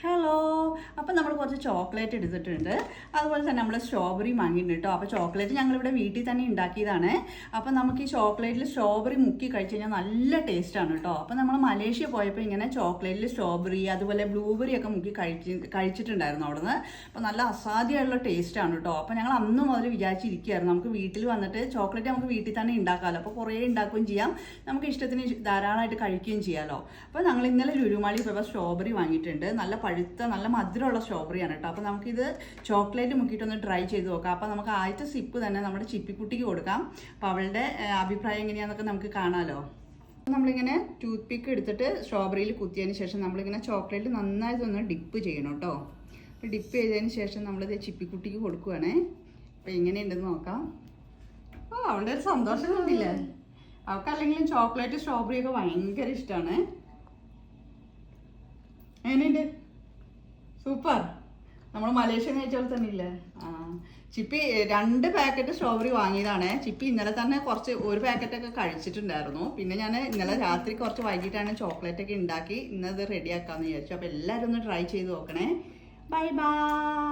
Hello. അപ്പം നമ്മൾ കുറച്ച് ചോക്ലേറ്റ് എടുത്തിട്ടുണ്ട്, അതുപോലെ തന്നെ നമ്മൾ സ്ട്രോബെറി വാങ്ങിയിട്ടുണ്ട് കേട്ടോ. അപ്പോൾ ചോക്ലേറ്റ് ഞങ്ങളിവിടെ വീട്ടിൽ തന്നെ ഉണ്ടാക്കിയതാണ്. അപ്പം നമുക്ക് ഈ ചോക്ലേറ്റിൽ സ്ട്രോബെറി മുക്കി കഴിച്ച് കഴിഞ്ഞാൽ നല്ല ടേസ്റ്റാണ് കേട്ടോ. അപ്പം നമ്മൾ മലേഷ്യ പോയപ്പോൾ ഇങ്ങനെ ചോക്ലേറ്റിൽ സ്ട്രോബെറി അതുപോലെ ബ്ലൂബെറി ഒക്കെ മുക്കി കഴിച്ചിട്ടുണ്ടായിരുന്നു അവിടുന്ന്. അപ്പോൾ നല്ല അസാധ്യമായിട്ടുള്ള ടേസ്റ്റാണ് കേട്ടോ. അപ്പോൾ ഞങ്ങൾ അന്ന് മുതൽ വിചാരിച്ചിരിക്കുകയായിരുന്നു നമുക്ക് വീട്ടിൽ വന്നിട്ട് ചോക്ലേറ്റ് നമുക്ക് വീട്ടിൽ തന്നെ ഉണ്ടാക്കാമല്ലോ. അപ്പോൾ കുറേ ഉണ്ടാക്കുകയും ചെയ്യാം, നമുക്ക് ഇഷ്ടത്തിന് ധാരാളമായിട്ട് കഴിക്കുകയും ചെയ്യാമല്ലോ. അപ്പോൾ ഞങ്ങൾ ഇന്നലെ ലുലുമാളി പോയപ്പോൾ സ്ട്രോബെറി വാങ്ങിയിട്ടുണ്ട്. നല്ല പഴുത്ത നല്ല മധുരമുള്ള സ്ട്രോബെറിയാണ് കേട്ടോ. അപ്പോൾ നമുക്കിത് ചോക്ലേറ്റ് മുക്കിയിട്ടൊന്ന് ട്രൈ ചെയ്ത് നോക്കാം. അപ്പോൾ നമുക്ക് ആദ്യത്തെ സിപ്പ് തന്നെ നമ്മുടെ ചിപ്പിക്കുട്ടിക്ക് കൊടുക്കാം. അപ്പോൾ അവളുടെ അഭിപ്രായം എങ്ങനെയാണെന്നൊക്കെ നമുക്ക് കാണാമല്ലോ. നമ്മളിങ്ങനെ ടൂത്ത് പിക്ക് എടുത്തിട്ട് സ്ട്രോബെറിയിൽ കുത്തിയതിന് ശേഷം നമ്മളിങ്ങനെ ചോക്ലേറ്റ് നന്നായിട്ടൊന്ന് ഡിപ്പ് ചെയ്യണം കേട്ടോ. അപ്പോൾ ഡിപ്പ് ചെയ്തതിന് ശേഷം നമ്മളിത് ചിപ്പിക്കുട്ടിക്ക് കൊടുക്കുവാണേ. അപ്പോൾ എങ്ങനെയുണ്ടെന്ന് നോക്കാം. അവളുടെ ഒരു സന്തോഷം തോന്നിയില്ലേ? അവൾക്ക് അല്ലെങ്കിലും ചോക്ലേറ്റ് സ്ട്രോബെറി ഒക്കെ ഭയങ്കര ഇഷ്ടമാണ്. എങ്ങനെയുണ്ട്? സൂപ്പർ. നമ്മൾ മലേഷ്യ കഴിച്ച പോലെ തന്നെ ഇല്ലേ? ചിപ്പി 2 പാക്കറ്റ് സ്ട്രോബെറി വാങ്ങിയതാണ്. ചിപ്പി ഇന്നലെ തന്നെ ഒരു പാക്കറ്റൊക്കെ കഴിച്ചിട്ടുണ്ടായിരുന്നു. പിന്നെ ഞാൻ ഇന്നലെ രാത്രി കുറച്ച് വൈകിട്ടാണ് ചോക്ലേറ്റ് ഒക്കെ ഉണ്ടാക്കി ഇന്നത് റെഡിയാക്കാമെന്ന് വിചാരിച്ചു. അപ്പോൾ എല്ലാവരും ഒന്ന് ട്രൈ ചെയ്ത് നോക്കണേ. Bye bye.